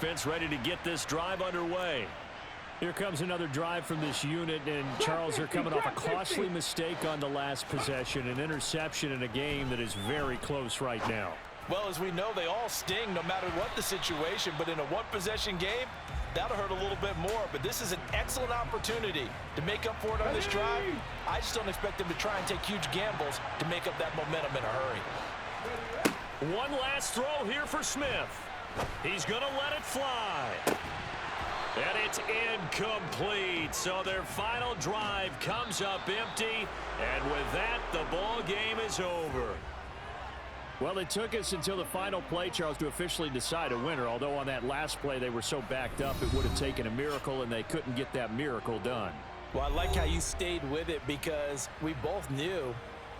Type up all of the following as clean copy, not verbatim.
Defense ready to get this drive underway. Here comes another drive from this unit, and Charles, are coming off a costly mistake on the last possession, an interception in a game that is very close right now. Well, as we know, they all sting no matter what the situation, but in a one-possession game, that'll hurt a little bit more. But this is an excellent opportunity to make up for it on this drive. I just don't expect them to try and take huge gambles to make up that momentum in a hurry. One last throw here for Smith. He's going to let it fly. And it's incomplete. So their final drive comes up empty. And with that, the ball game is over. Well, it took us until the final play, Charles, to officially decide a winner. Although on that last play they were so backed up, it would have taken a miracle, and they couldn't get that miracle done. Well, I like how you stayed with it, because we both knew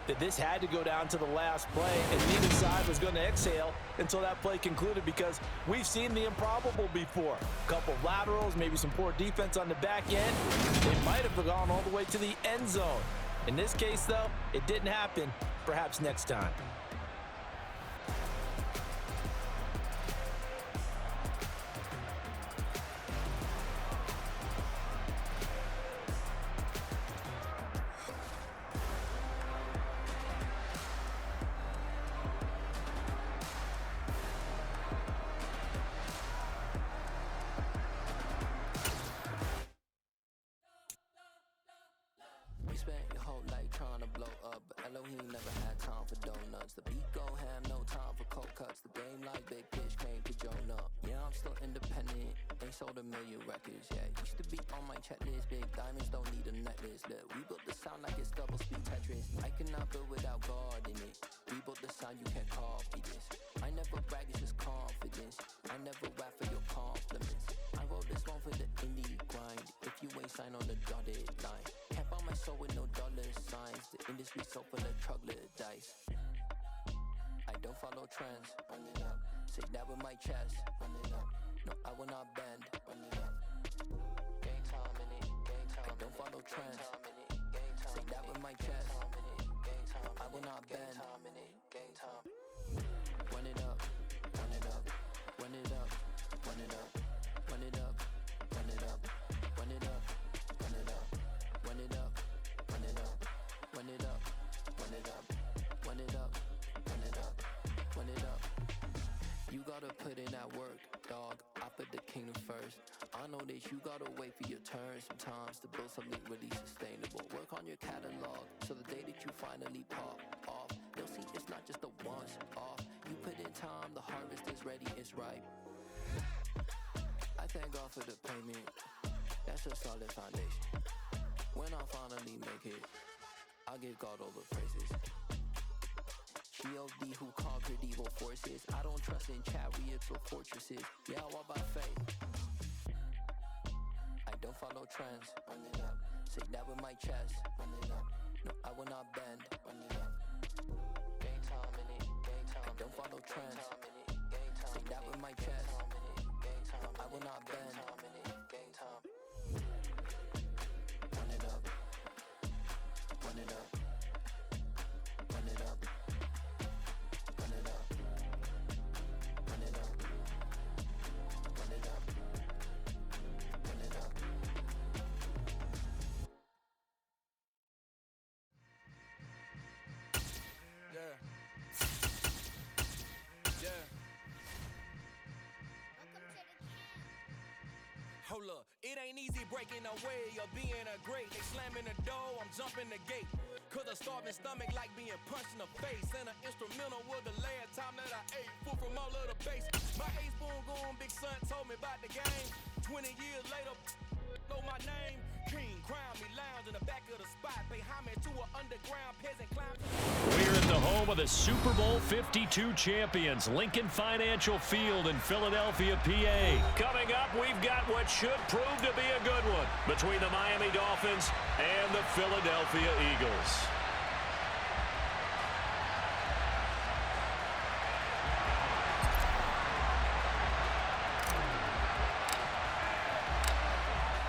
that this had to go down to the last play, and neither side was going to exhale until that play concluded, because we've seen the improbable before. A couple of laterals, maybe some poor defense on the back end. They might have gone all the way to the end zone. In this case, though, it didn't happen. Perhaps next time. Put in that work, dog. I put the kingdom first. I know that you gotta wait for your turn sometimes to build something really sustainable. Work on your catalog, so the day that you finally pop off, they'll see it's not just a once off. You put in time, the harvest is ready, it's ripe. I thank God for the payment. That's a solid foundation. When I finally make it, I'll give God all the praises. G.O.D. who conquered evil forces. I don't trust in chariots or fortresses. Yeah, I walk by faith. I don't follow trends. Run it up. Say that with my chest. Run it up. No, I will not bend. Run it up. Game time in it. Game time. I don't follow trends. Say that with my chest. No, I will not bend. Game time. Run it up. Run it up. Run it up. Hold up, it ain't easy breaking away or being a great. They slamming the door, I'm jumping the gate. Cause a starving stomach like being punched in the face. And an instrumental was the last time that I ate food from all of the base. My ace spoon goon, big son told me about the game. 20 years later, know my name. King, crown me, lounge in the back of the spot. Pay homage to an underground peasant clown. We're at the home of the Super Bowl 52 champions, Lincoln Financial Field in Philadelphia, PA. Coming up, we've got what should prove to be a good one between the Miami Dolphins and the Philadelphia Eagles.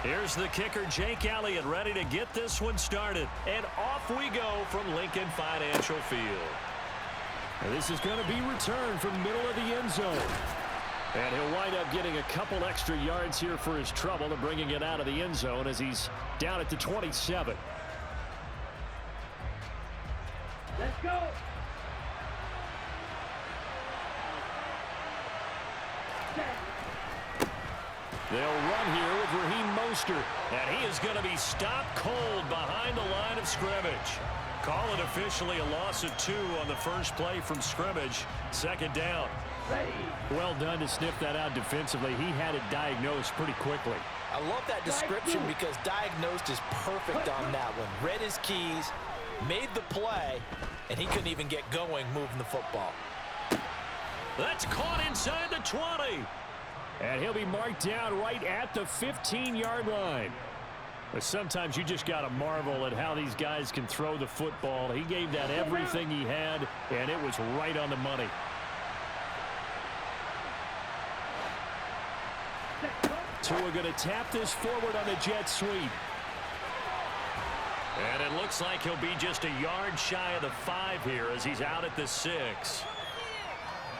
Here's the kicker, Jake Elliott, ready to get this one started. And off we go from Lincoln Financial Field. And this is going to be returned from the middle of the end zone. And he'll wind up getting a couple extra yards here for his trouble and bringing it out of the end zone as he's down at the 27. Let's go. They'll run here with Raheem Mostert. And he is going to be stopped cold behind the line of scrimmage. Call it officially a loss of 2 on the first play from scrimmage. Second down. Ready. Well done to sniff that out defensively. He had it diagnosed pretty quickly. I love that description because diagnosed is perfect on that one. Read his keys, made the play, and he couldn't even get going moving the football. That's caught inside the 20. And he'll be marked down right at the 15-yard line. But sometimes you just got to marvel at how these guys can throw the football. He gave that everything he had, and it was right on the money. Tua going to tap this forward on the jet sweep. And it looks like he'll be just a yard shy of the 5 here as he's out at the 6.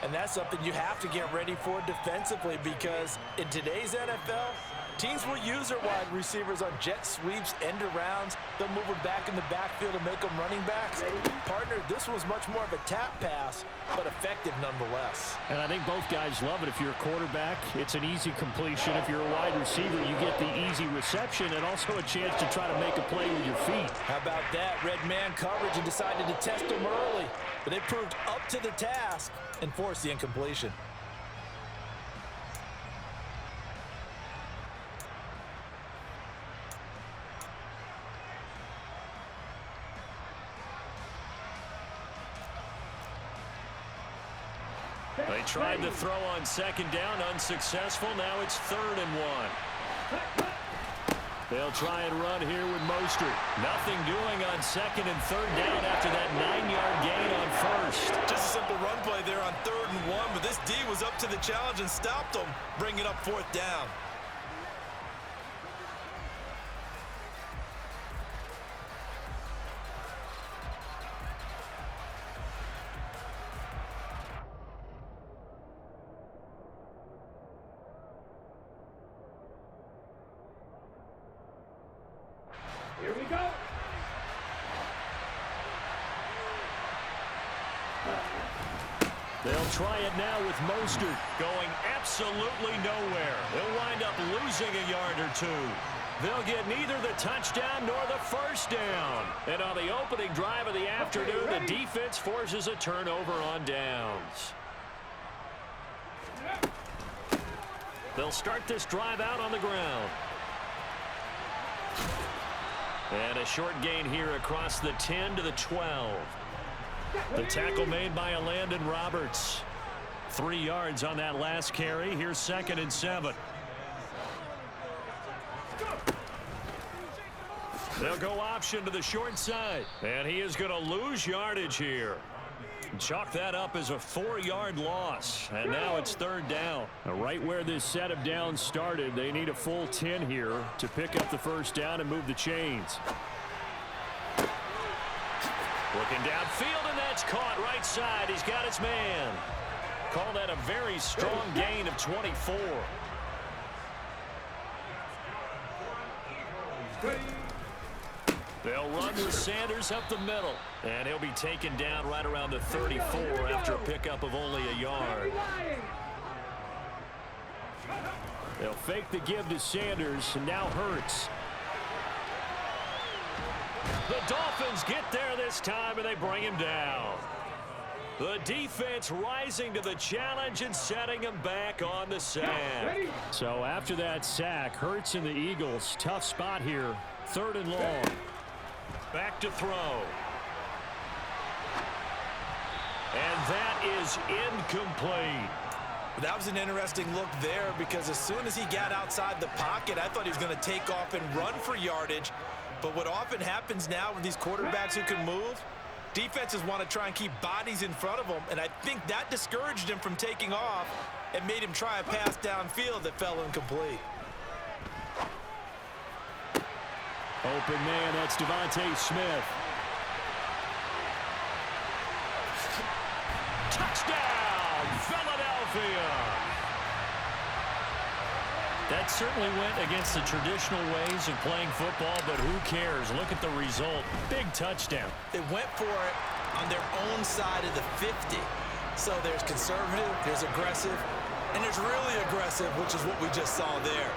And that's something you have to get ready for defensively because in today's NFL, teams will use their wide receivers on jet sweeps, end arounds. They'll move them back in the backfield and make them running backs. Partner, this was much more of a tap pass, but effective nonetheless. And I think both guys love it. If you're a quarterback, it's an easy completion. If you're a wide receiver, you get the easy reception and also a chance to try to make a play with your feet. How about that? Red man coverage and decided to test them early. But they proved up to the task and forced the incompletion. They tried to throw on second down, unsuccessful. Now it's 3rd and 1. They'll try and run here with Mostert. Nothing doing on 2nd and 3rd down after that 9-yard gain on 1st. Just a simple run play there on 3rd and 1, but this D was up to the challenge and stopped them, bringing up 4th down. Here we go. They'll try it now with Mostert going absolutely nowhere. He'll wind up losing a yard or 2. They'll get neither the touchdown nor the first down. And on the opening drive of the afternoon, the defense forces a turnover on downs. They'll start this drive out on the ground. And a short gain here across the 10 to the 12. The tackle made by Landon Roberts. 3 yards on that last carry. Here's 2nd and 7. They'll go option to the short side. And he is going to lose yardage here. Chalk that up as a 4-yard loss. And now it's 3rd down. Right where this set of downs started, they need a full 10 here to pick up the first down and move the chains. Looking downfield, and that's caught right side. He's got his man. Call that a very strong gain of 24. They'll run with Sanders up the middle. And he'll be taken down right around the 34 after a pickup of only a yard. They'll fake the give to Sanders, and now Hurts. The Dolphins get there this time, and they bring him down. The defense rising to the challenge and setting him back on the sack. So after that sack, Hurts and the Eagles, tough spot here. 3rd and long. Back to throw. And that is incomplete. That was an interesting look there because as soon as he got outside the pocket, I thought he was going to take off and run for yardage. But what often happens now with these quarterbacks who can move, defenses want to try and keep bodies in front of them, and I think that discouraged him from taking off and made him try a pass downfield that fell incomplete. Open man, that's Devontae Smith. Touchdown, Philadelphia. That certainly went against the traditional ways of playing football, but who cares? Look at the result. Big touchdown. They went for it on their own side of the 50. So there's conservative, there's aggressive, and there's really aggressive, which is what we just saw there.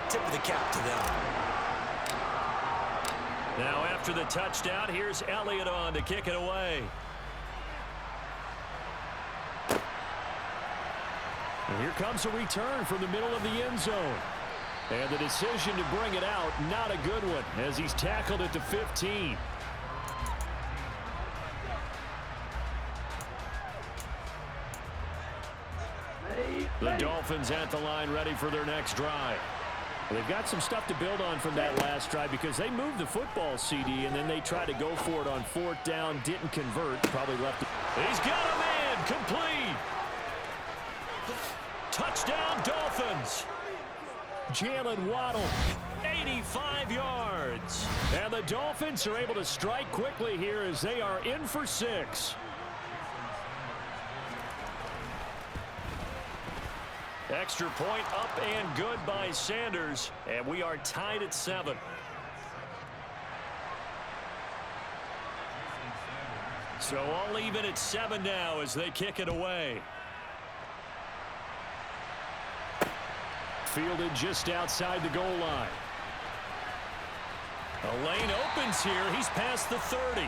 Tip of the cap to them. Now after the touchdown, here's Elliott on to kick it away. And here comes a return from the middle of the end zone. And the decision to bring it out, not a good one, as he's tackled at the 15. The Dolphins at the line, ready for their next drive. Well, they've got some stuff to build on from that last drive because they moved the football, CD, and then they tried to go for it on 4th down, didn't convert, probably left it. He's got a man, complete. Touchdown, Dolphins. Jalen Waddle, 85 yards. And the Dolphins are able to strike quickly here as they are in for 6. Extra point up and good by Sanders, and we are tied at 7. So all even at 7 now as they kick it away. Fielded just outside the goal line. A lane opens here. He's past the 30.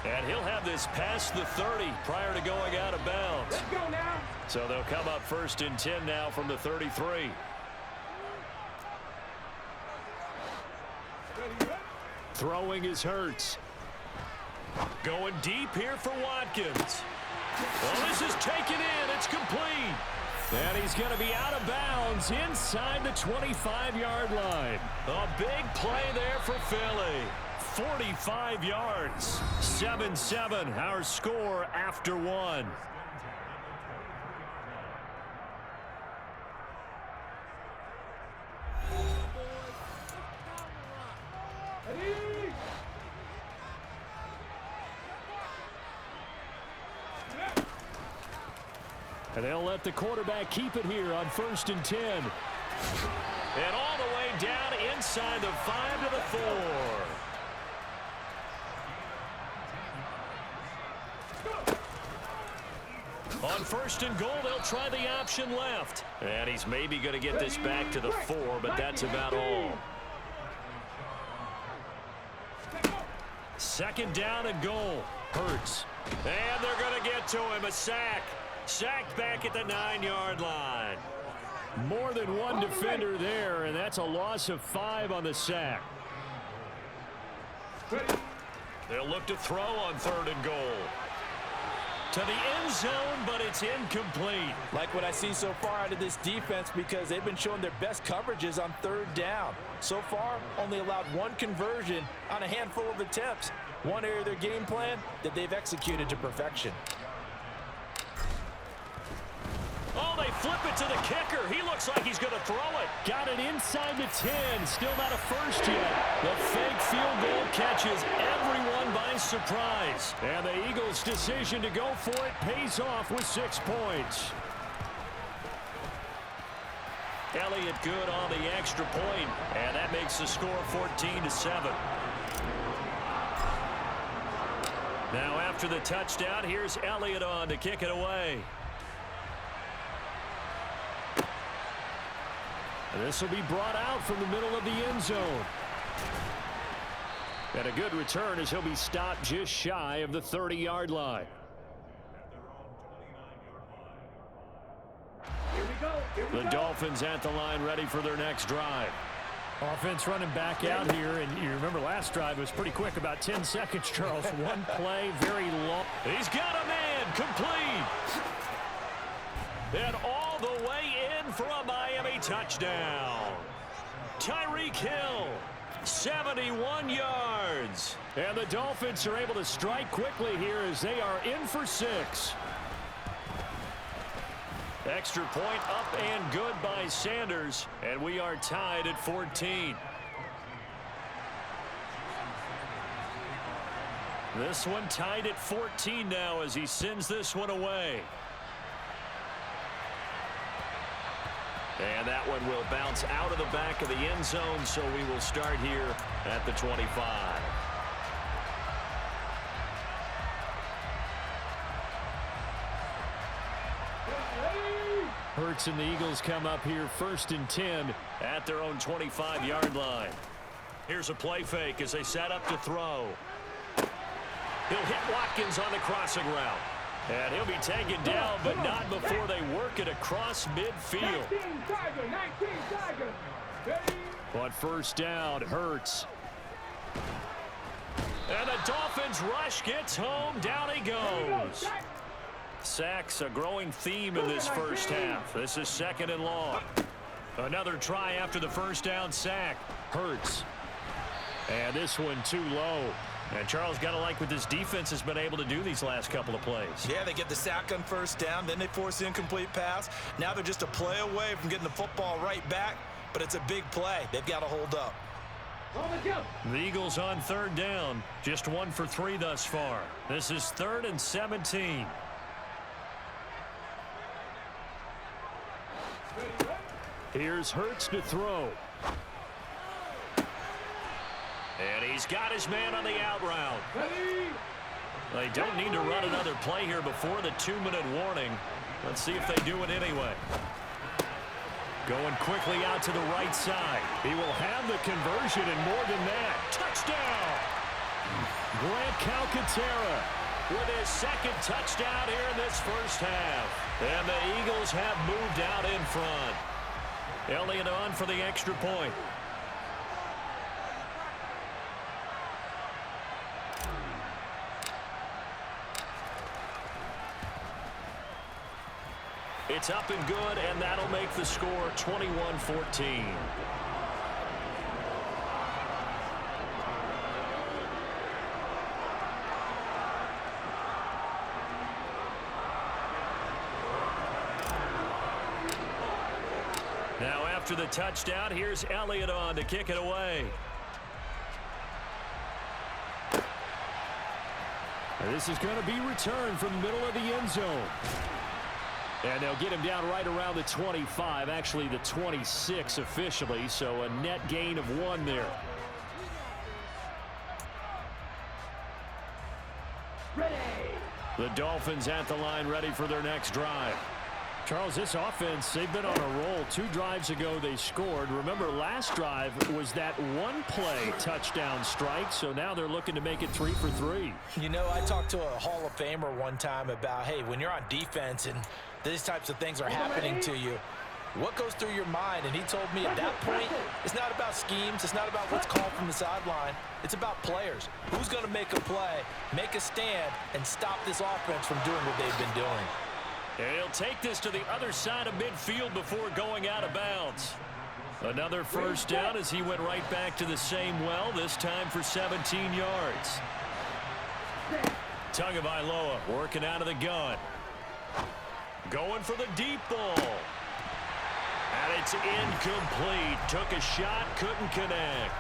And he'll have this past the 30 prior to going out of bounds. Let's go now. So they'll come up 1st and 10 now from the 33. Throwing is Hurts. Going deep here for Watkins. Well, this is taken in. It's complete. And he's going to be out of bounds inside the 25-yard line. A big play there for Philly. 45 yards. 7-7, our score after 1. And they'll let the quarterback keep it here on 1st and 10. And all the way down inside the 5 to the 4. On 1st and goal, they'll try the option left. And he's maybe going to get this back to the 4, but that's about all. 2nd down and goal. Hurts. And they're going to get to him. A sack. Sacked back at the 9-yard line. More than one defender there, and that's a loss of 5 on the sack. They'll look to throw on 3rd and goal. To the end zone, but it's incomplete. Like what I see so far out of this defense because they've been showing their best coverages on 3rd down. So far, only allowed 1 conversion on a handful of attempts. One area of their game plan that they've executed to perfection. Oh, they flip it to the kicker. He looks like he's going to throw it. Got it inside the 10. Still not a first yet. The fake field goal catches everyone by surprise. And the Eagles' decision to go for it pays off with 6 points. Elliott good on the extra point, and that makes the score 14-7. Now after the touchdown, here's Elliott on to kick it away. And this will be brought out from the middle of the end zone. And a good return as he'll be stopped just shy of the 30-yard line. The Dolphins at the line ready for their next drive. Offense running back out here, and you remember last drive was pretty quick, about 10 seconds, Charles. One play, very long. He's got a man, complete. And all the way in for a Miami touchdown. Tyreek Hill, 71 yards. And the Dolphins are able to strike quickly here as they are in for 6. Extra point up and good by Sanders, and we are tied at 14. This one tied at 14 now as he sends this one away. And that one will bounce out of the back of the end zone, so we will start here at the 25. Hurts and the Eagles come up here 1st and 10 at their own 25-yard line. Here's a play fake as they set up to throw. He'll hit Watkins on the crossing route. And he'll be taken down, but not before they work it across midfield. But first down, Hurts. And the Dolphins rush gets home. Down he goes. Sacks a growing theme in this first half. This is 2nd and long. Another try after the first down sack. Hurts. And this one too low. And Charles, got to like what this defense has been able to do these last couple of plays. Yeah, they get the sack on first down, then they force the incomplete pass. Now they're just a play away from getting the football right back, but it's a big play. They've got to hold up. The Eagles on 3rd down, just 1 for 3 thus far. This is 3rd and 17. Here's Hurts to throw. And he's got his man on the out route. They don't need to run another play here before the 2-minute warning. Let's see if they do it anyway. Going quickly out to the right side. He will have the conversion and more than that. Touchdown! Grant Calcaterra with his 2nd touchdown here in this first half. And the Eagles have moved out in front. Elliott on for the extra point. It's up and good, and that'll make the score 21-14. Now after the touchdown, here's Elliott on to kick it away. And this is going to be returned from the middle of the end zone. And they'll get him down right around the 25, actually the 26 officially, so a net gain of 1 there. The Dolphins at the line ready for their next drive. Charles, this offense, they've been on a roll. 2 drives ago they scored. Remember, last drive was that 1-play touchdown strike, so now they're looking to make it 3 for 3. You know, I talked to a Hall of Famer one time about, hey, when you're on defense and these types of things are happening to you, what goes through your mind? And he told me at that point, it's not about schemes. It's not about what's called from the sideline. It's about players. Who's going to make a play, make a stand, and stop this offense from doing what they've been doing? And he'll take this to the other side of midfield before going out of bounds. Another first down as he went right back to the same well, this time for 17 yards. Tagovailoa working out of the gun. Going for the deep ball. And it's incomplete. Took a shot, couldn't connect.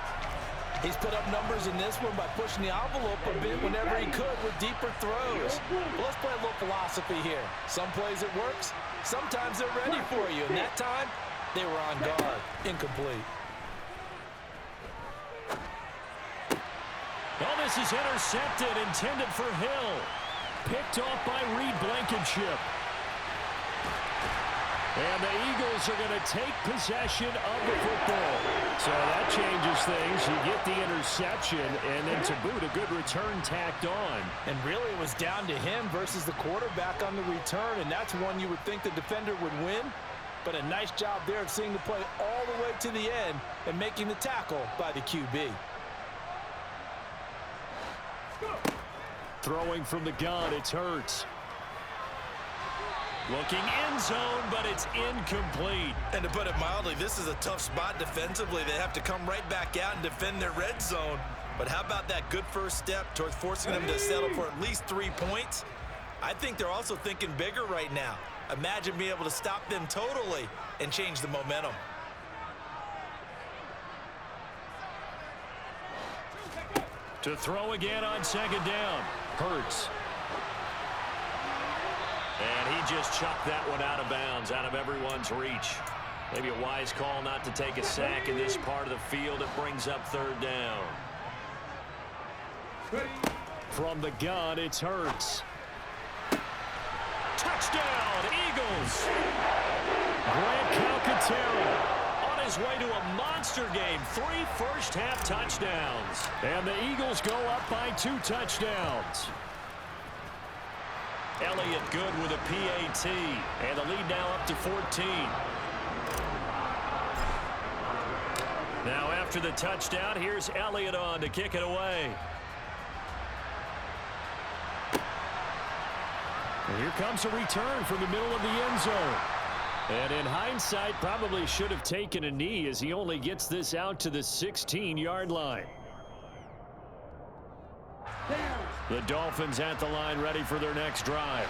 He's put up numbers in this one by pushing the envelope a bit whenever he could with deeper throws. But let's play a little philosophy here. Some plays it works. Sometimes they're ready for you. And that time, they were on guard. Incomplete. Oh, this is intercepted, intended for Hill. Picked off by Reed Blankenship. And the Eagles are going to take possession of the football. So that changes things. You get the interception, and then to boot, a good return tacked on. And really, it was down to him versus the quarterback on the return, and that's one you would think the defender would win. But a nice job there of seeing the play all the way to the end and making the tackle by the QB. Throwing from the gun, it's Hurts. Looking end zone, but it's incomplete. And to put it mildly, this is a tough spot defensively. They have to come right back out and defend their red zone. But how about that good first step towards forcing them to settle for at least 3 points? I think they're also thinking bigger right now. Imagine being able to stop them totally and change the momentum. To throw again on 2nd down. Hurts. And he just chucked that one out of bounds, out of everyone's reach. Maybe a wise call not to take a sack in this part of the field. It brings up third down. From the gun, it's Hurts. Touchdown, Eagles! Grant Calcaterra On his way to a monster game. 3 first-half touchdowns. And the Eagles go up by 2 touchdowns. Elliott good with a PAT. And the lead now up to 14. Now after the touchdown, here's Elliott on to kick it away. And here comes a return from the middle of the end zone. And in hindsight, probably should have taken a knee as he only gets this out to the 16-yard line. The Dolphins at the line ready for their next drive.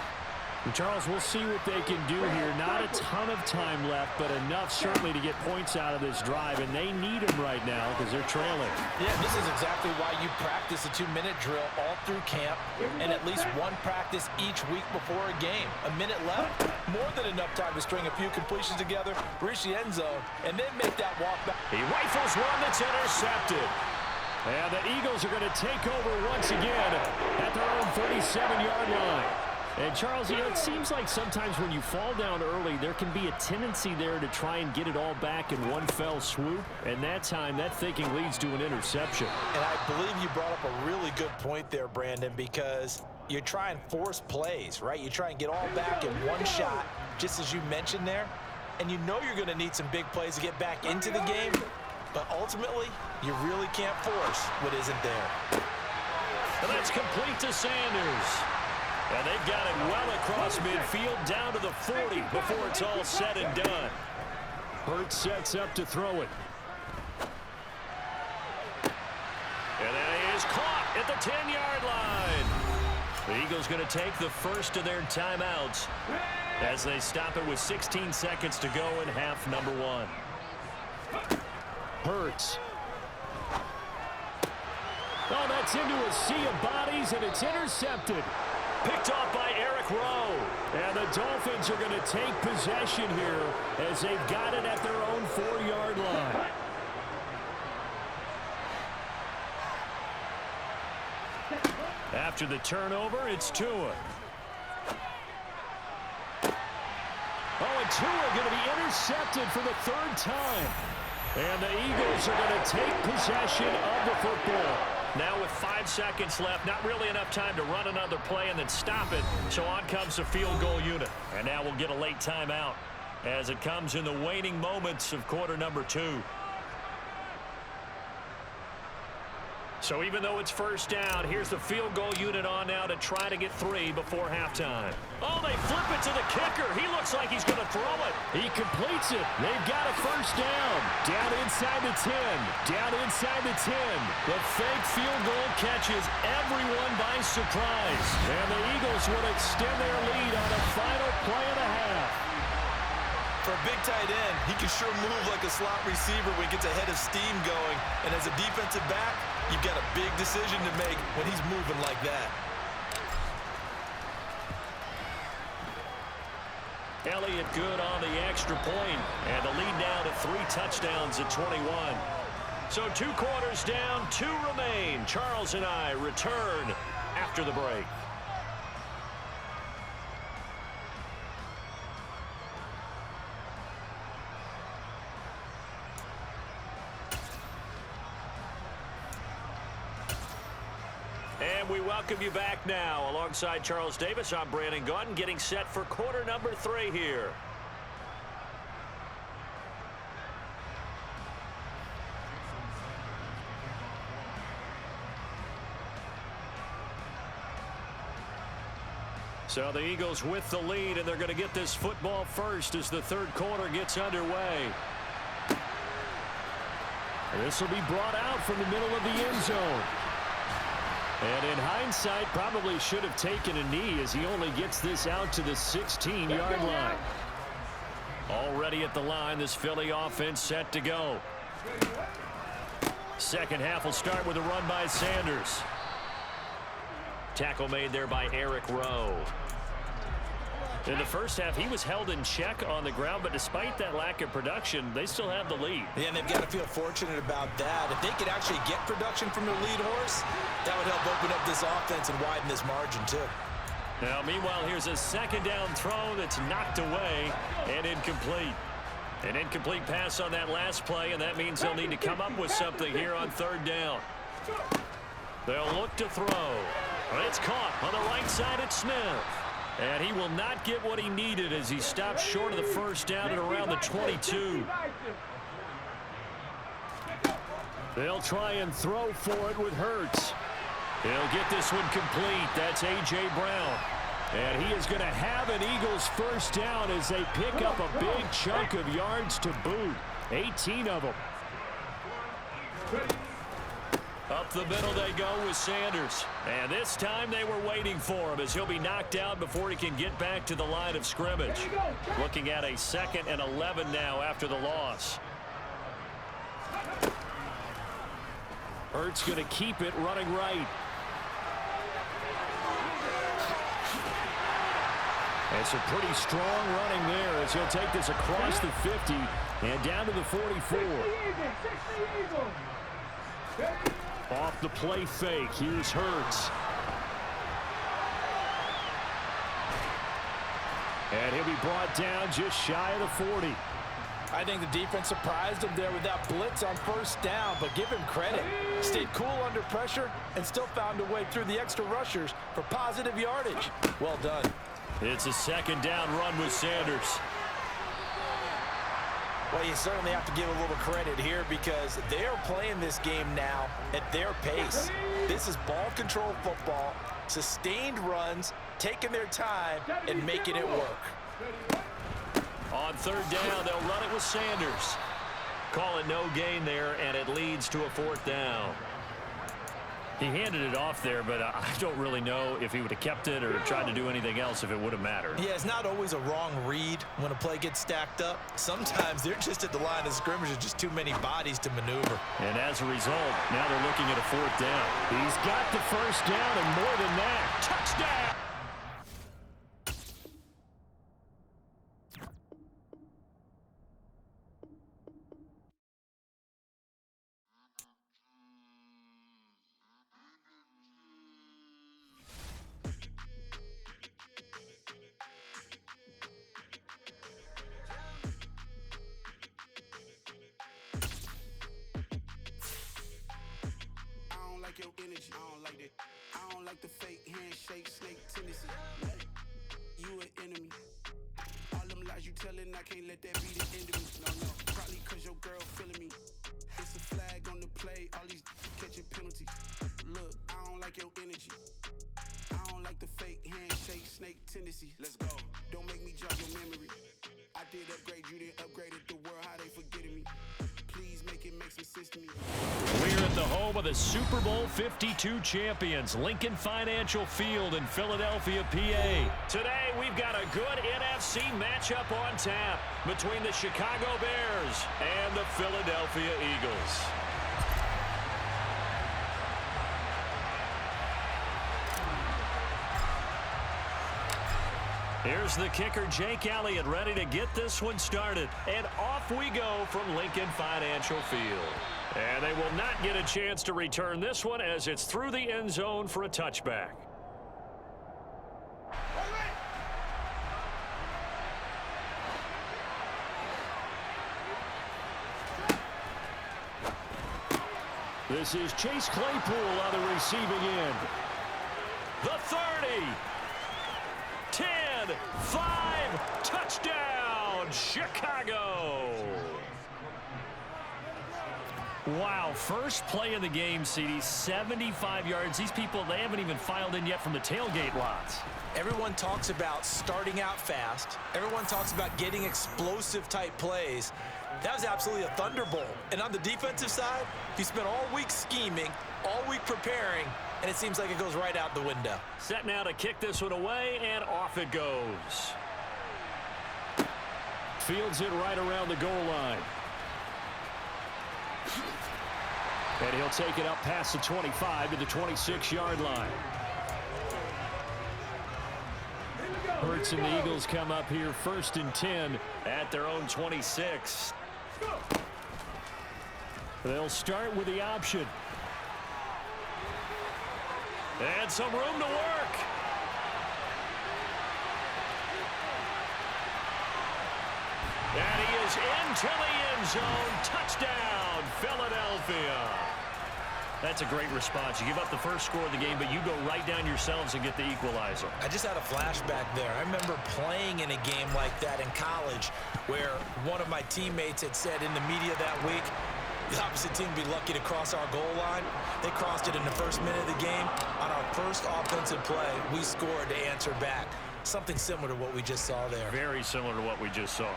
And Charles, we'll see what they can do here. Not a ton of time left, but enough certainly to get points out of this drive. And they need them right now because they're trailing. Yeah, this is exactly why you practice a 2-minute drill all through camp and at least one practice each week before a game. A minute left, more than enough time to string a few completions together, reach the end zone, and then make that walk back. He rifles one that's intercepted. And the Eagles are going to take over once again at their own 37-yard line. And, Charles, you know, it seems like sometimes when you fall down early, there can be a tendency there to try and get it all back in one fell swoop. And that time, that thinking leads to an interception. And I believe you brought up a really good point there, Brandon, because you try and force plays, right? You try and get all back in one shot, just as you mentioned there. And you know you're going to need some big plays to get back into the game. But ultimately, you really can't force what isn't there. And that's complete to Sanders. And they've got it well across midfield down to the 40 before it's all said and done. Hurts sets up to throw it. And that is caught at the 10-yard line. The Eagles going to take the first of their timeouts as they stop it with 16 seconds to go in half number 1. Hurts. Oh, that's into a sea of bodies, and it's intercepted. Picked off by Eric Rowe. And the Dolphins are going to take possession here as they've got it at their own 4-yard line. After the turnover, it's Tua. Oh, and Tua going to be intercepted for the 3rd time. And the Eagles are going to take possession of the football. Now with 5 seconds left, not really enough time to run another play and then stop it. So on comes the field goal unit. And now we'll get a late timeout as it comes in the waning moments of quarter number 2. So even though it's first down, here's the field goal unit on now to try to get 3 before halftime. Oh, they flip it to the kicker. He looks like he's going to throw it. He completes it. They've got a first down. Down inside the 10. Down inside the 10. The fake field goal catches everyone by surprise. And the Eagles will extend their lead on a final play and a half. For a big tight end, he can sure move like a slot receiver when he gets a head of steam going. And as a defensive back, you've got a big decision to make when he's moving like that. Elliott good on the extra point, and the lead now to 3 touchdowns at 21. So 2 quarters down, 2 remain. Charles and I return after the break. And we welcome you back now. Alongside Charles Davis, I'm Brandon Gaudin, getting set for quarter number 3 here. So the Eagles with the lead, and they're going to get this football first as the 3rd quarter gets underway. This will be brought out from the middle of the end zone. And in hindsight, probably should have taken a knee as he only gets this out to the 16-yard line. Already at the line, this Philly offense set to go. Second half will start with a run by Sanders. Tackle made there by Eric Rowe. In the first half, he was held in check on the ground, but despite that lack of production, they still have the lead. Yeah, and they've got to feel fortunate about that. If they could actually get production from their lead horse, that would help open up this offense and widen this margin too. Now, meanwhile, here's a second down throw that's knocked away and incomplete. An incomplete pass on that last play, and that means they'll need to come up with something here on third down. They'll look to throw. It's caught on the right side at Smith. And he will not get what he needed as he stops short of the first down at around the 22. They'll try and throw for it with Hurts. He'll get this one complete. That's A.J. Brown. And he is going to have an Eagles first down as they pick up a big chunk of yards to boot. 18 of them. Up the middle they go with Sanders. And this time they were waiting for him as he'll be knocked out before he can get back to the line of scrimmage. Looking at a 2nd and 11 now after the loss. Hurts going to keep it running right. It's a pretty strong running there as he'll take this across the 50 and down to the 44. Off the play fake, here's Hurts. And he'll be brought down just shy of the 40. I think the defense surprised him there with that blitz on first down, but give him credit. Stayed cool under pressure and still found a way through the extra rushers for positive yardage. Well done. It's a second down run with Sanders. Well, you certainly have to give a little credit here because they're playing this game now at their pace. This is ball control football, sustained runs, taking their time, and making it work. On third down, they'll run it with Sanders. Call it no gain there, and it leads to a 4th down. He handed it off there, but I don't really know if he would have kept it or tried to do anything else if it would have mattered. Yeah, it's not always a wrong read when a play gets stacked up. Sometimes they're just at the line of scrimmage with just too many bodies to maneuver. And as a result, now they're looking at a 4th down. He's got the first down and more than that. Touchdown! Your energy, I don't like that. I don't like the fake handshake, snake tendency. You an enemy. All them lies you telling, I can't let that be the end of me. No, probably cause your girl feeling me. It's a flag on the play, all these catching penalties. Look, I don't like your energy. I don't like the fake handshake, snake tendency. Let's go. Don't make me jog your memory. I did upgrade, you didn't upgrade it. The world, how they forgetting me. Please make it make some sense to me. We're at the home of the Super Bowl 52 champions, Lincoln Financial Field in Philadelphia, PA. Today, we've got a good NFC matchup on tap between the Chicago Bears and the Philadelphia Eagles. Here's the kicker, Jake Elliott, ready to get this one started. And off we go from Lincoln Financial Field. And they will not get a chance to return this one as it's through the end zone for a touchback. This is Chase Claypool on the receiving end. The 30. 10, 5, touchdown, Chicago. Wow, first play of the game, CD, 75 yards. These people, they haven't even filed in yet from the tailgate lots. Everyone talks about starting out fast. Everyone talks about getting explosive type plays. That was absolutely a thunderbolt. And on the defensive side, you spent all week scheming, all week preparing, and it seems like it goes right out the window. Set now to kick this one away, and off it goes. Fields it right around the goal line. And he'll take it up past the 25 to the 26-yard line. Here we go. Hurts and the Eagles come up here 1st and 10 at their own 26. They'll start with the option. And some room to work. And he is into the end zone. Touchdown, Philadelphia. That's a great response. You give up the first score of the game, but you go right down yourselves and get the equalizer. I just had a flashback there. I remember playing in a game like that in college where one of my teammates had said in the media that week, the opposite team would be lucky to cross our goal line. They crossed it in the first minute of the game. On our first offensive play, we scored to answer back. Something similar to what we just saw there. Very similar to what we just saw.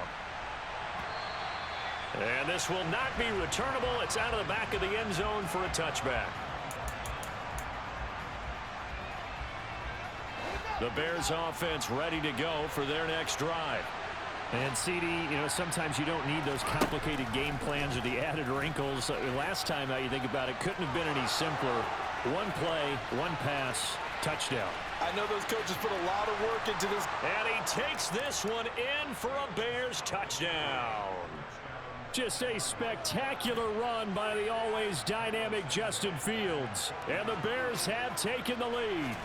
And this will not be returnable. It's out of the back of the end zone for a touchback. The Bears offense ready to go for their next drive. And CD, you know, sometimes you don't need those complicated game plans or the added wrinkles. Last time, you think about it, couldn't have been any simpler. One play, one pass, touchdown. I know those coaches put a lot of work into this. And he takes this one in for a Bears touchdown. Just a spectacular run by the always dynamic Justin Fields. And the Bears have taken the lead.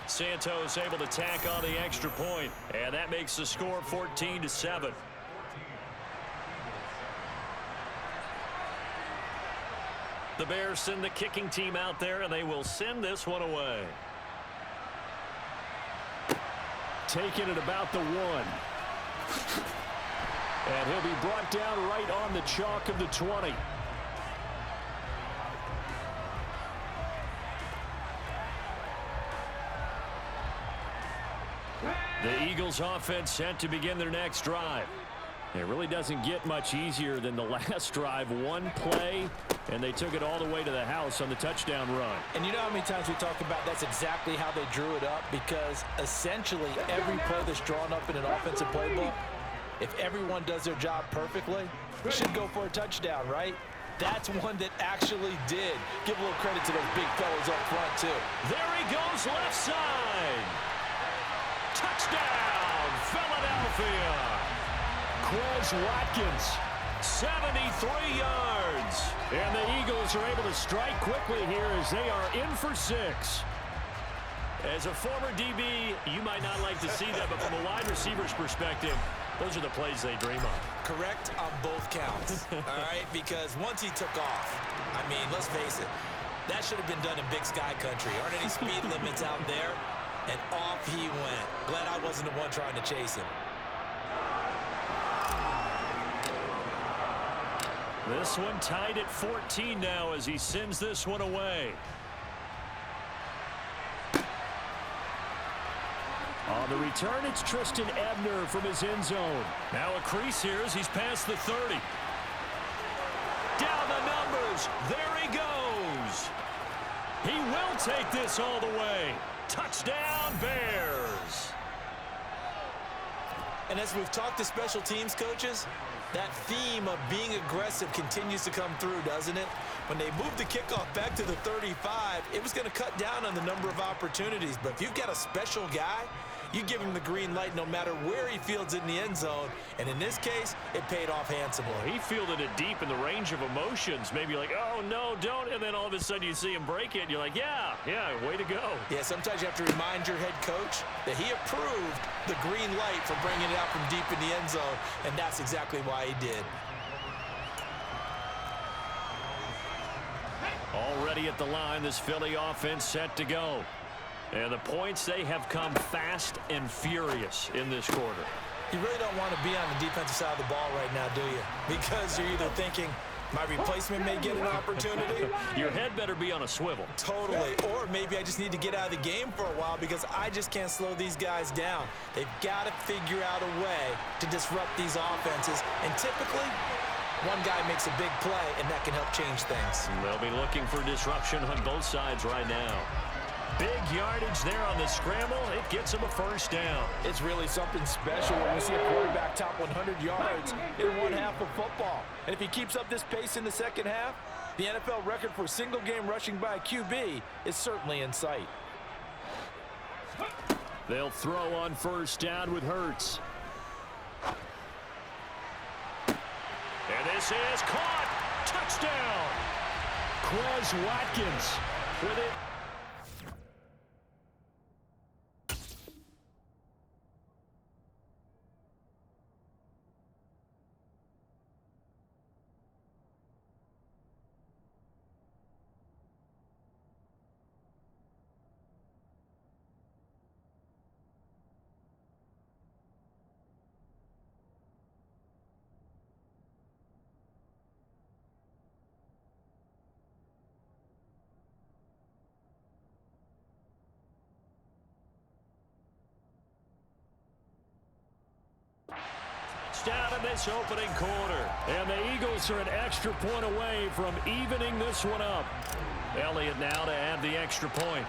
Santos able to tack on the extra point, and that makes the score 14-7. The Bears send the kicking team out there, and they will send this one away. Taking it about the 1. And he'll be brought down right on the chalk of the 20. The Eagles offense set to begin their next drive. It really doesn't get much easier than the last drive. One play, and they took it all the way to the house on the touchdown run. And you know how many times we talk about that's exactly how they drew it up, because essentially every play that's drawn up in an offensive playbook, if everyone does their job perfectly, should go for a touchdown, right? That's one that actually did. Give a little credit to those big fellas up front, too. There he goes, left side. Touchdown, Philadelphia. Quez Watkins, 73 yards. And the Eagles are able to strike quickly here as they are in for 6. As a former DB, you might not like to see that, but from a wide receiver's perspective, those are the plays they dream of. Correct on both counts, all right? Because once he took off, I mean, let's face it, that should have been done in Big Sky country. Aren't any speed limits out there? And off he went. Glad I wasn't the one trying to chase him. This one tied at 14 now as he sends this one away. On the return, it's Tristan Ebner from his end zone. Now a crease here as he's past the 30. Down the numbers. There he goes. He will take this all the way. Touchdown, Bears. And as we've talked to special teams coaches, that theme of being aggressive continues to come through, doesn't it? When they moved the kickoff back to the 35, it was going to cut down on the number of opportunities. But if you've got a special guy, you give him the green light no matter where he fields it in the end zone. And in this case, it paid off handsomely. Well, he fielded it deep in the range of emotions. Maybe like, oh, no, don't. And then all of a sudden you see him break it. And you're like, yeah, way to go. Yeah, sometimes you have to remind your head coach that he approved the green light for bringing it out from deep in the end zone. And that's exactly why he did. Already at the line, this Philly offense set to go. And the points, they have come fast and furious in this quarter. You really don't want to be on the defensive side of the ball right now, do you? Because you're either thinking, my replacement may get an opportunity. Your head better be on a swivel. Totally. Or maybe I just need to get out of the game for a while because I just can't slow these guys down. They've got to figure out a way to disrupt these offenses. And typically, one guy makes a big play, and that can help change things. They'll be looking for disruption on both sides right now. Big yardage there on the scramble. It gets him a first down. It's really something special when we see a quarterback top 100 yards in one half of football. And if he keeps up this pace in the second half, the NFL record for single game rushing by a QB is certainly in sight. They'll throw on first down with Hurts. And this is caught. Touchdown. Quez Watkins with it. Down in this opening quarter. And the Eagles are an extra point away from evening this one up. Elliott now to add the extra point.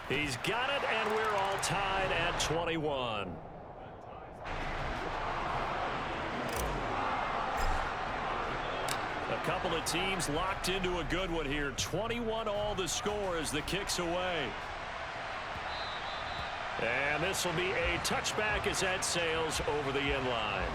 He's got it, and we're all tied at 21. A couple of teams locked into a good one here. 21 all the score as the kick's away. And this will be a touchback as that sails over the end line.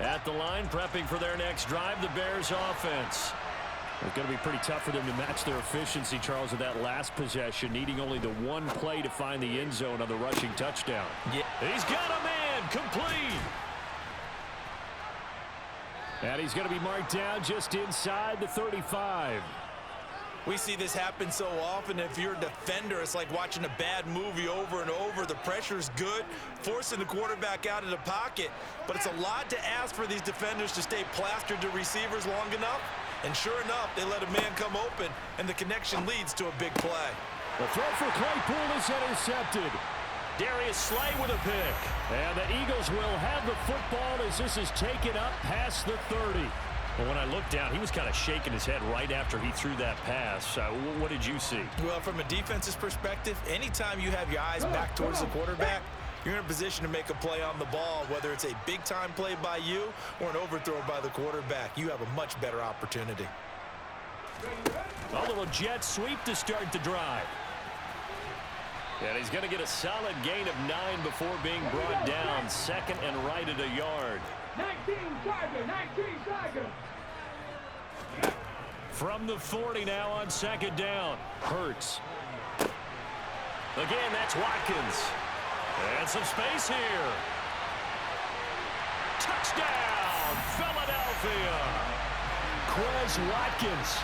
At the line, prepping for their next drive, the Bears offense. It's going to be pretty tough for them to match their efficiency, Charles, with that last possession, needing only the one play to find the end zone on the rushing touchdown. Yeah. He's got a man, complete. And he's going to be marked down just inside the 35. We see this happen so often. If you're a defender, it's like watching a bad movie over and over. The pressure's good, forcing the quarterback out of the pocket. But it's a lot to ask for these defenders to stay plastered to receivers long enough. And sure enough, they let a man come open, and the connection leads to a big play. The throw for Claypool is intercepted. Darius Slay with a pick. And the Eagles will have the football as this is taken up past the 30. Well, when I looked down, he was kind of shaking his head right after he threw that pass. What did you see? Well, from a defense's perspective, anytime you have your eyes back towards the quarterback, you're in a position to make a play on the ball, whether it's a big-time play by you or an overthrow by the quarterback. You have a much better opportunity. A little jet sweep to start the drive. And he's going to get a solid gain of 9 before being brought down. Second and right at a yard. 19 Tiger. From the 40 now on second down. Hurts. Again, that's Watkins. And some space here. Touchdown, Philadelphia. Quez Watkins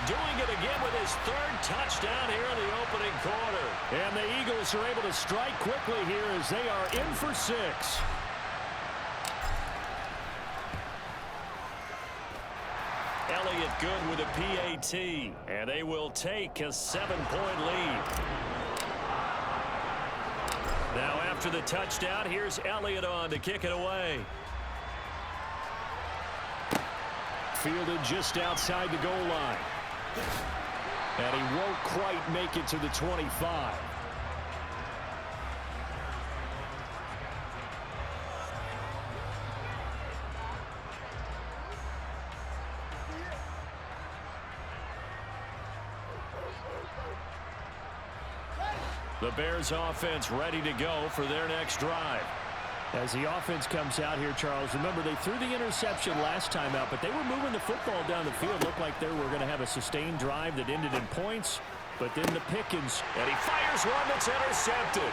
doing it again with his third touchdown here in the opening quarter. And the Eagles are able to strike quickly here as they are in for 6. Elliott good with a PAT. And they will take a 7-point lead. Now after the touchdown, here's Elliott on to kick it away. Fielded just outside the goal line. And he won't quite make it to the 25. The Bears offense ready to go for their next drive. As the offense comes out here, Charles, remember they threw the interception last time out, but they were moving the football down the field. Looked like they were going to have a sustained drive that ended in points, but then the Pickens, and he fires one that's intercepted.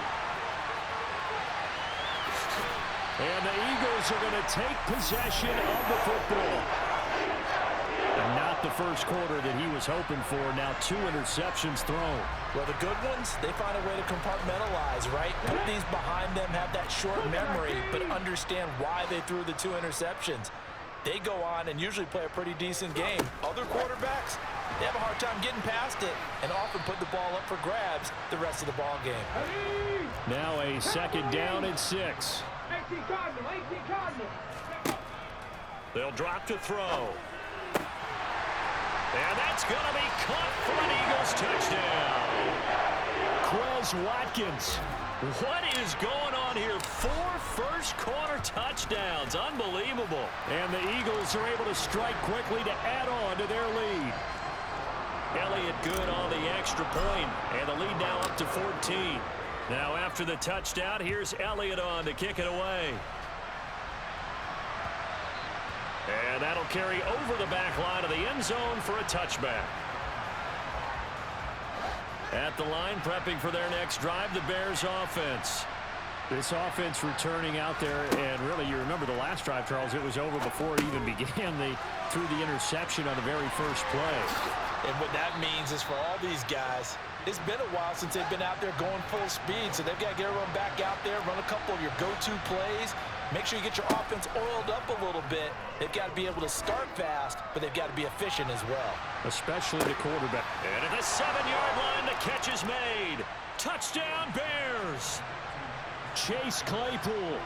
And the Eagles are going to take possession of the football. And not the first quarter that he was hoping for. Now 2 interceptions thrown. Well, the good ones, they find a way to compartmentalize, right? Put these behind them, have that short memory, but understand why they threw the 2 interceptions. They go on and usually play a pretty decent game. Other quarterbacks, they have a hard time getting past it and often put the ball up for grabs the rest of the ball game. Now a second down and 6. They'll drop to throw. And that's going to be caught for an Eagles touchdown. Quez Watkins. What is going on on here. 4 first-quarter touchdowns. Unbelievable. And the Eagles are able to strike quickly to add on to their lead. Elliott good on the extra point, and the lead now up to 14. Now after the touchdown, here's Elliott on to kick it away. And that'll carry over the back line of the end zone for a touchback. At the line, prepping for their next drive, the Bears offense. This offense returning out there, and really, you remember the last drive, Charles, it was over before it even began. They threw the interception on the very first play. And what that means is for all these guys, it's been a while since they've been out there going full speed, so they've got to get everyone back out there, run a couple of your go-to plays, make sure you get your offense oiled up a little bit. They've got to be able to start fast, but they've got to be efficient as well. Especially the quarterback. And at the 7-yard line, the catch is made. Touchdown, Bears! Chase Claypool.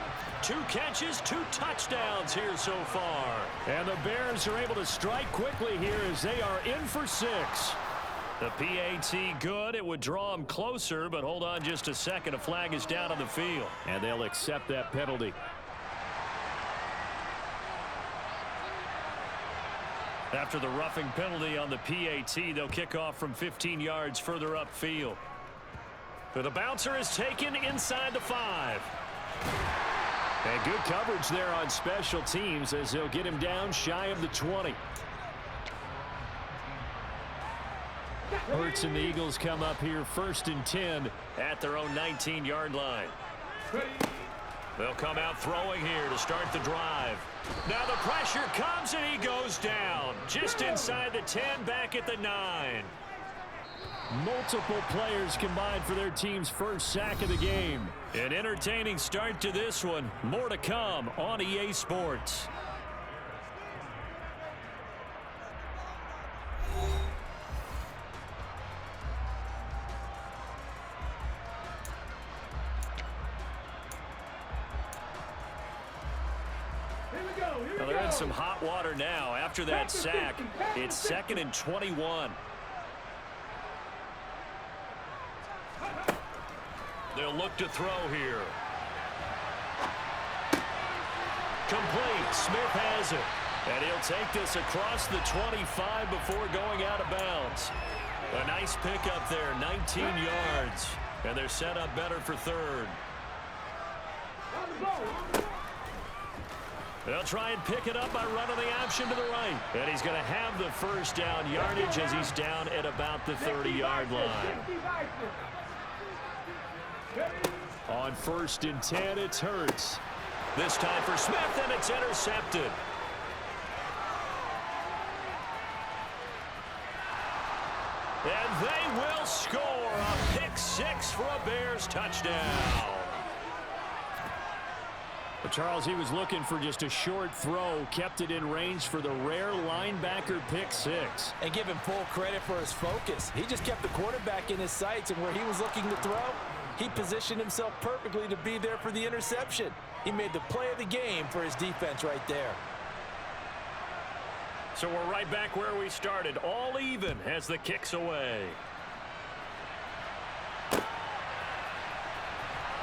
2 catches, 2 touchdowns here so far. And the Bears are able to strike quickly here as they are in for 6. The PAT good. It would draw them closer, but hold on just a second. A flag is down on the field. And they'll accept that penalty. After the roughing penalty on the PAT, they'll kick off from 15 yards further upfield. But the bouncer is taken inside the 5. And good coverage there on special teams as they'll get him down shy of the 20. Hurts and the Eagles come up here 1st and 10 at their own 19-yard line. They'll come out throwing here to start the drive. Now the pressure comes and he goes down. Just inside the 10, back at the 9. Multiple players combined for their team's first sack of the game. An entertaining start to this one. More to come on EA Sports. Well, they're in some hot water now. After that sack, it's 2nd and 21. They'll look to throw here. Complete. Smith has it. And he'll take this across the 25 before going out of bounds. A nice pickup there, 19 yards. And they're set up better for 3rd. They'll try and pick it up by running the option to the right. And he's going to have the first down yardage as he's down at about the 30-yard line. On 1st and 10, it's Hurts. This time for Smith, and it's intercepted. And they will score a pick 6 for a Bears touchdown. But Charles, he was looking for just a short throw, kept it in range for the rare linebacker pick 6. And give him full credit for his focus. He just kept the quarterback in his sights, and where he was looking to throw, he positioned himself perfectly to be there for the interception. He made the play of the game for his defense right there. So we're right back where we started, all even as the kick's away.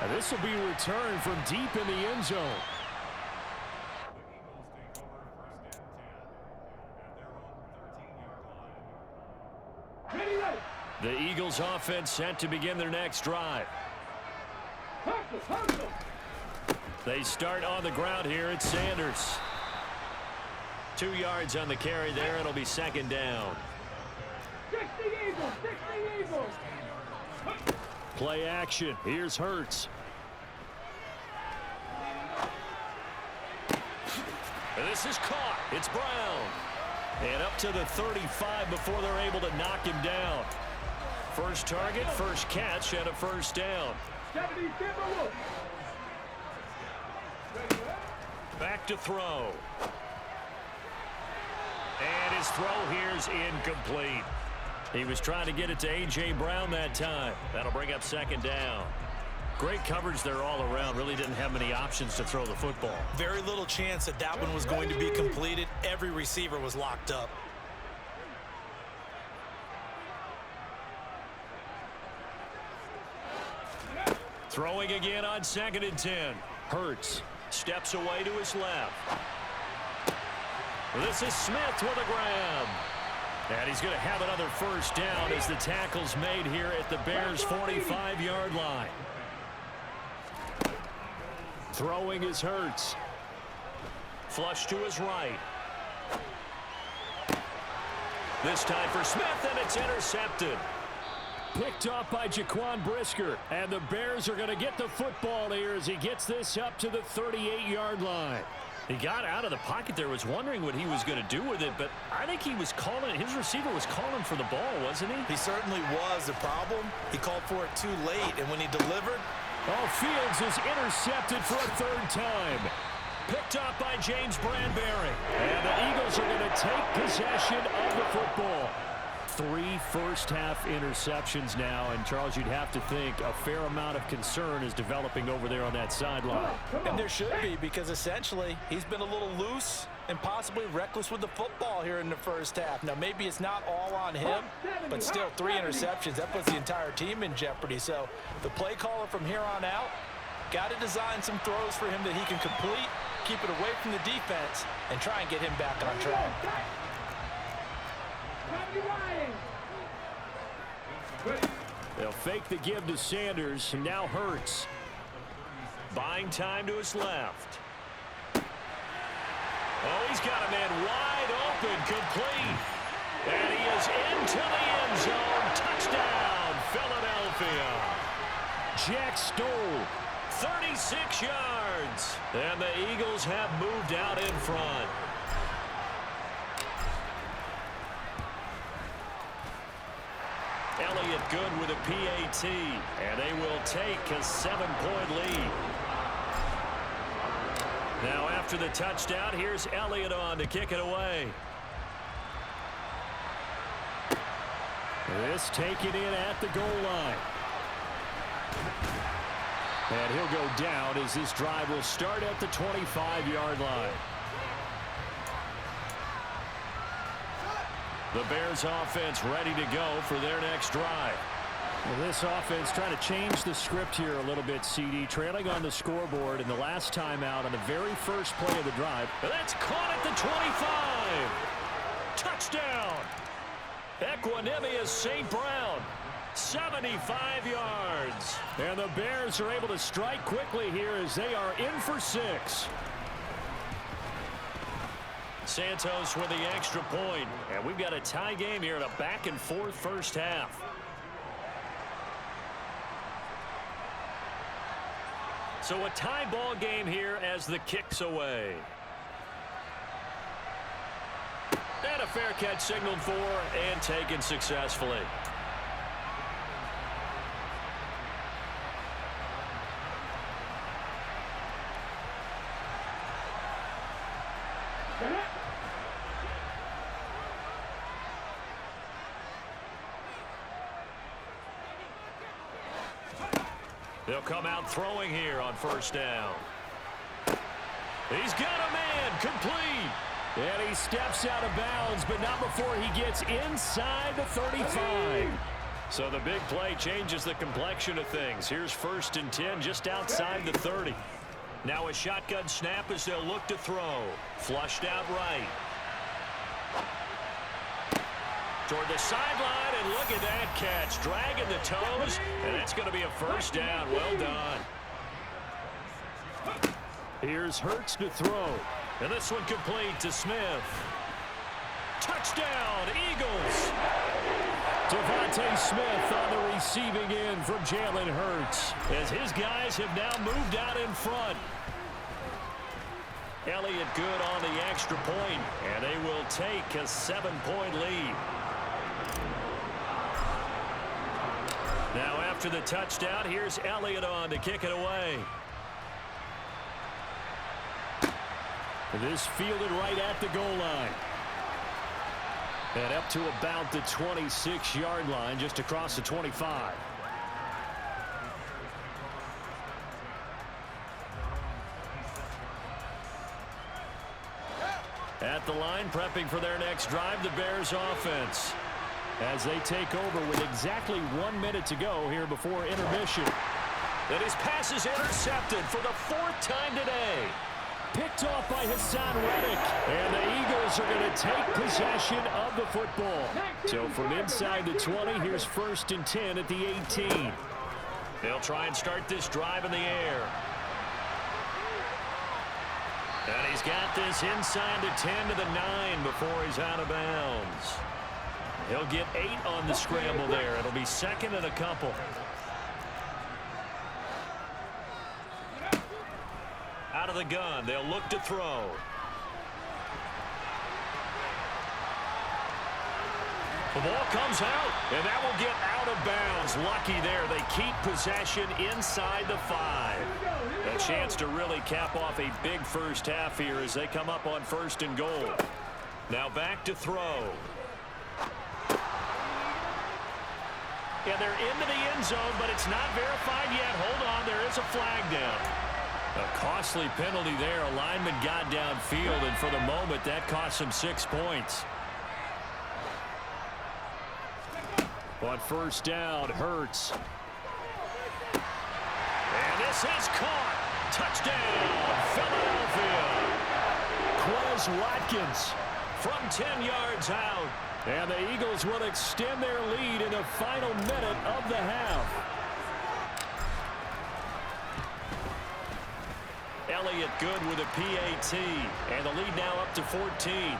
And this will be returned from deep in the end zone. The Eagles offense set to begin their next drive. They start on the ground here. It's Sanders. 2 yards on the carry there. It'll be 2nd down. 60 Eagles, 60 Eagles. Play action. Here's Hurts. And this is caught. It's Brown. And up to the 35 before they're able to knock him down. First target, first catch, and a first down. Back to throw. And his throw here's incomplete. He was trying to get it to A.J. Brown that time. That'll bring up 2nd down. Great coverage there all around. Really didn't have many options to throw the football. Very little chance that that one was going to be completed. Every receiver was locked up. Throwing again on 2nd and 10. Hurts steps away to his left. This is Smith with a grab. And he's going to have another first down as the tackle's made here at the Bears' 45-yard line. Throwing is Hurts. Flush to his right. This time for Smith, and it's intercepted. Picked off by Jaquan Brisker. And the Bears are going to get the football here as he gets this up to the 38-yard line. He got out of the pocket there, was wondering what he was going to do with it, but I think he was calling, his receiver was calling for the ball, wasn't he? He certainly was. The problem, he called for it too late, and when he delivered... Oh, Fields is intercepted for a 3rd time. Picked up by James Bradbury. And the Eagles are going to take possession of the football. 3 first-half interceptions now, and Charles, you'd have to think a fair amount of concern is developing over there on that sideline. And there should be, because essentially he's been a little loose and possibly reckless with the football here in the first half. Now, maybe it's not all on him, but still 3 interceptions. That puts the entire team in jeopardy. So the play caller from here on out got to design some throws for him that he can complete, keep it away from the defense, and try and get him back on track. They'll fake the give to Sanders, and now Hurts. Buying time to his left. Oh, he's got a man wide open, complete. And he is into the end zone. Touchdown, Philadelphia. Jack Stoll. 36 yards. And the Eagles have moved out in front. Elliott good with a PAT, and they will take a 7-point lead. Now after the touchdown, here's Elliott on to kick it away. This taken in at the goal line. And he'll go down as this drive will start at the 25-yard line. The Bears offense ready to go for their next drive. Well, this offense trying to change the script here a little bit, CD. Trailing on the scoreboard in the last timeout on the very first play of the drive. That's caught at the 25. Touchdown. Equanimous St. Brown. 75 yards. And the Bears are able to strike quickly here as they are in for 6. Santos with the extra point. And we've got a tie game here in a back-and-forth first half. So a tie ball game here as the kick's away. And a fair catch signaled for and taken successfully. They'll come out throwing here on first down. He's got a man, complete. And he steps out of bounds, but not before he gets inside the 35. So the big play changes the complexion of things. Here's 1st and 10 just outside the 30. Now a shotgun snap as they'll look to throw. Flushed out right. Toward the sideline, and look at that catch. Dragging the toes, and that's going to be a first down. Well done. Here's Hurts to throw. And this one complete to Smith. Touchdown, Eagles. Devontae Smith on the receiving end from Jalen Hurts, as his guys have now moved out in front. Elliott good on the extra point, and they will take a 7-point lead. Now after the touchdown, here's Elliott on to kick it away. This fielded right at the goal line. And up to about the 26-yard line, just across the 25. At the line, prepping for their next drive, the Bears offense. As they take over with exactly 1 minute to go here before intermission. And his pass is intercepted for the 4th time today. Picked off by Hassan Reddick. And the Eagles are going to take possession of the football. So from inside the 20, here's 1st and 10 at the 18. They'll try and start this drive in the air. And he's got this inside the 10 to the 9 before he's out of bounds. He'll get 8 on the scramble there. It'll be 2nd and a couple. Out of the gun, they'll look to throw. The ball comes out, and that will get out of bounds. Lucky there. They keep possession inside the 5. A chance to really cap off a big first half here as they come up on 1st and goal. Now back to throw. Yeah, they're into the end zone, but it's not verified yet. Hold on, there is a flag down. A costly penalty there. A lineman got downfield, and for the moment, that cost him 6 points. On 1st down, Hurts. And this is caught. Touchdown, Philadelphia. Quez Watkins from 10 yards out. And the Eagles will extend their lead in the final minute of the half. Elliott good with a PAT. And the lead now up to 14.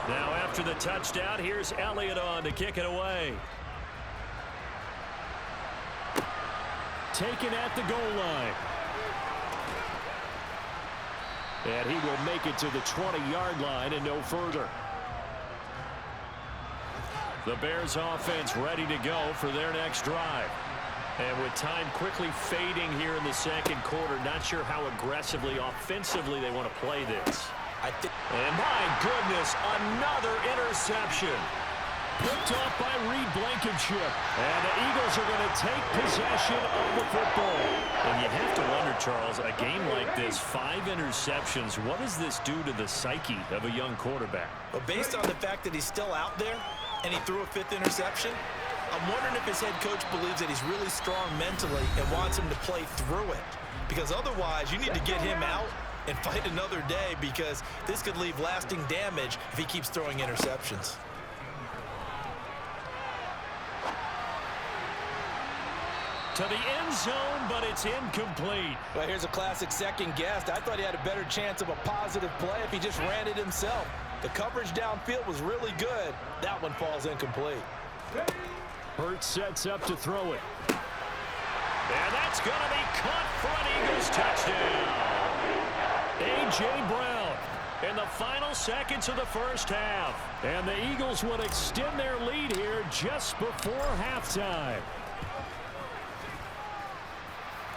Now after the touchdown, here's Elliott on to kick it away. Taken at the goal line. And he will make it to the 20-yard line and no further. The Bears offense ready to go for their next drive. And with time quickly fading here in the 2nd quarter, not sure how aggressively, offensively they want to play this. And my goodness, another interception. Picked off by Reed Blankenship. And the Eagles are going to take possession of the football. And you have to wonder, Charles, a game like this, 5 interceptions, what does this do to the psyche of a young quarterback? Well, based on the fact that he's still out there and he threw a 5th interception, I'm wondering if his head coach believes that he's really strong mentally and wants him to play through it. Because otherwise, you need to get him out and fight another day, because this could leave lasting damage if he keeps throwing interceptions. To the end zone, but it's incomplete. Well, here's a classic second guess. I thought he had a better chance of a positive play if he just ran it himself. The coverage downfield was really good. That one falls incomplete. Hurts sets up to throw it. And that's going to be caught for an Eagles touchdown. A.J. Brown in the final seconds of the first half. And the Eagles will extend their lead here just before halftime.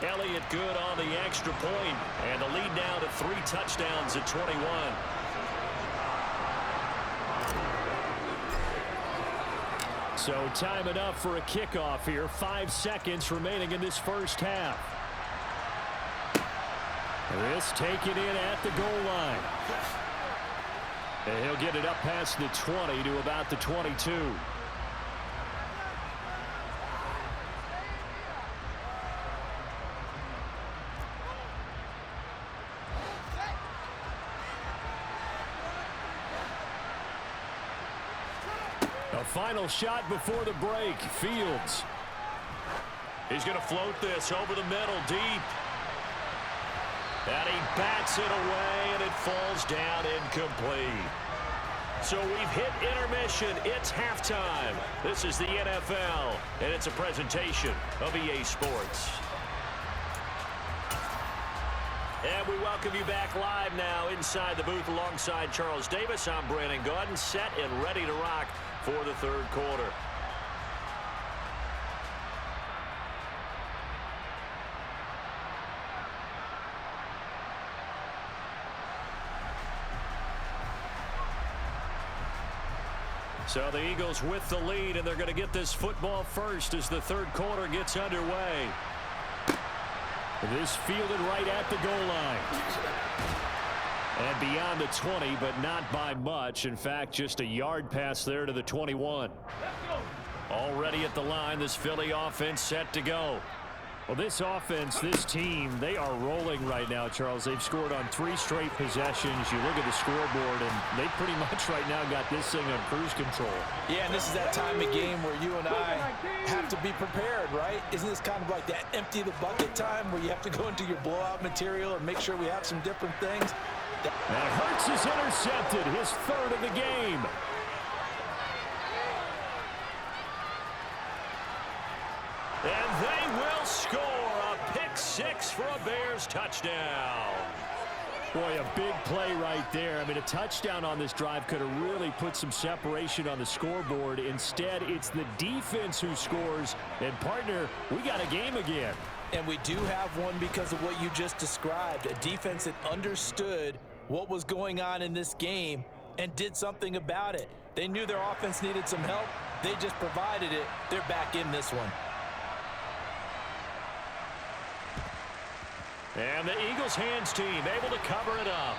Elliott good on the extra point, and the lead now to 3 touchdowns at 21. So time enough for a kickoff here. 5 seconds remaining in this first half. This taken in at the goal line. And he'll get it up past the 20 to about the 22. A final shot before the break. Fields. He's going to float this over the middle deep. And he bats it away, and it falls down incomplete. So we've hit intermission. It's halftime. This is the NFL, and it's a presentation of EA Sports. And we welcome you back live now inside the booth alongside Charles Davis. I'm Brandon Gaudin, set and ready to rock for the 3rd quarter. So the Eagles with the lead, and they're going to get this football first as the 3rd quarter gets underway. This fielded right at the goal line. And beyond the 20, but not by much. In fact, just a yard pass there to the 21. Already at the line, this Philly offense set to go. Well, this offense, this team, they are rolling right now, Charles. They've scored on 3 straight possessions. You look at the scoreboard, and they pretty much right now got this thing on cruise control. Yeah, and this is that time of game where you and I have to be prepared, right? Isn't this kind of like that empty the bucket time where you have to go into your blowout material and make sure we have some different things? And Hurts is intercepted, his 3rd of the game. And they will score a pick-6 for a Bears touchdown. Boy, a big play right there. I mean, a touchdown on this drive could have really put some separation on the scoreboard. Instead, it's the defense who scores. And, partner, we got a game again. And we do have one because of what you just described. A defense that understood what was going on in this game and did something about it. They knew their offense needed some help. They just provided it. They're back in this one. And the Eagles hands team able to cover it up.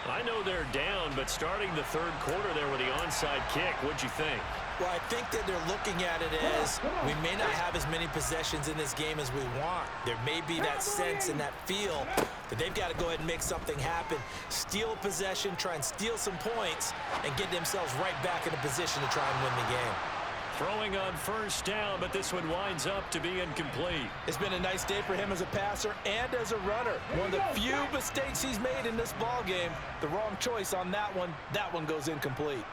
I know they're down, but starting the 3rd quarter there with the onside kick, what'd you think? Well, I think that they're looking at it as we may not have as many possessions in this game as we want. There may be that sense and that feel that they've got to go ahead and make something happen. Steal possession, try and steal some points, and get themselves right back in a position to try and win the game. Throwing on 1st down, but this one winds up to be incomplete. It's been a nice day for him as a passer and as a runner. One of the few mistakes he's made in this ball game. The wrong choice on that one. That one goes incomplete.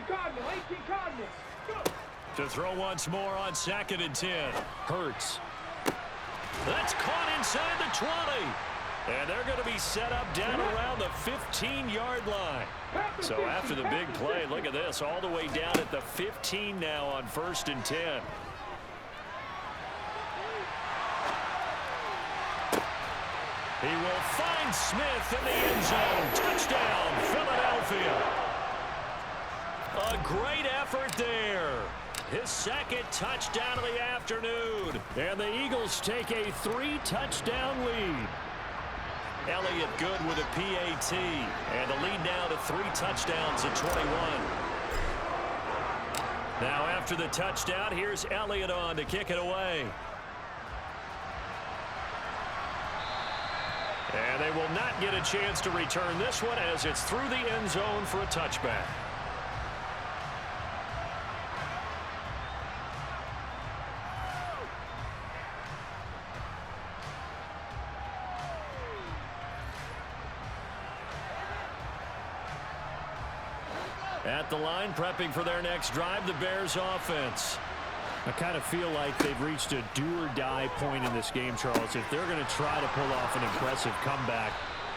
Cardinals. Go. To throw once more on 2nd and 10. Hurts. That's caught inside the 20. And they're going to be set up down around the 15-yard line. So after the big play, look at this, all the way down at the 15 now on 1st and 10. He will find Smith in the end zone. Touchdown, Philadelphia. A great effort there. His 2nd touchdown of the afternoon. And the Eagles take a 3-touchdown lead. Elliott good with a PAT. And the lead now to 3 touchdowns at 21. Now after the touchdown, here's Elliott on to kick it away. And they will not get a chance to return this one as it's through the end zone for a touchback. At the line, prepping for their next drive, the Bears offense. I kind of feel like they've reached a do-or-die point in this game, Charles. If they're going to try to pull off an impressive comeback,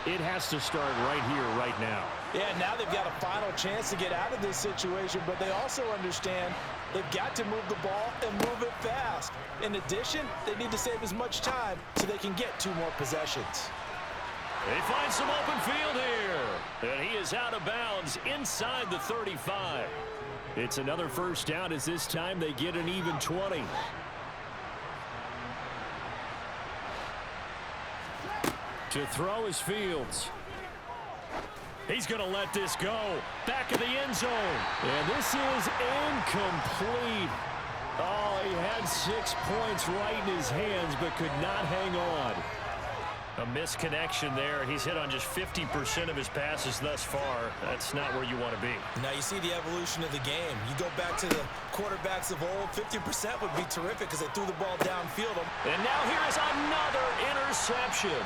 it has to start right here, right now. Yeah, now they've got a final chance to get out of this situation, but they also understand they've got to move the ball and move it fast. In addition, they need to save as much time so they can get 2 more possessions. They find some open field here. And he is out of bounds inside the 35. It's another 1st down as this time they get an even 20. To throw is Fields. He's going to let this go. Back of the end zone. And this is incomplete. Oh, he had 6 points right in his hands but could not hang on. A misconnection there. He's hit on just 50% of his passes thus far. That's not where you want to be. Now you see the evolution of the game. You go back to the quarterbacks of old, 50% would be terrific because they threw the ball downfield. And now here is another interception.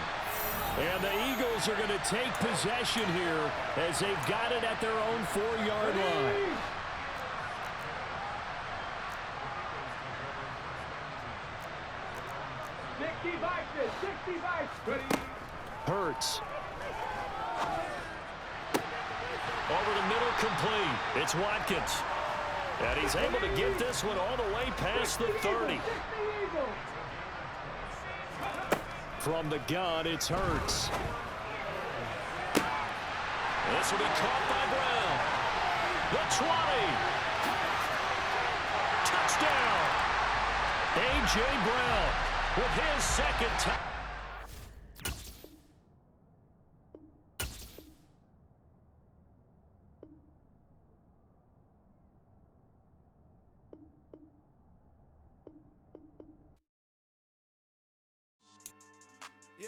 And the Eagles are going to take possession here as they've got it at their own 4-yard line. Hurts. Over the middle, complete. It's Watkins. And he's able to get this one all the way past the 30. From the gun, it's Hurts. This will be caught by Brown. The 20. Touchdown. A.J. Brown with his 2nd touchdown.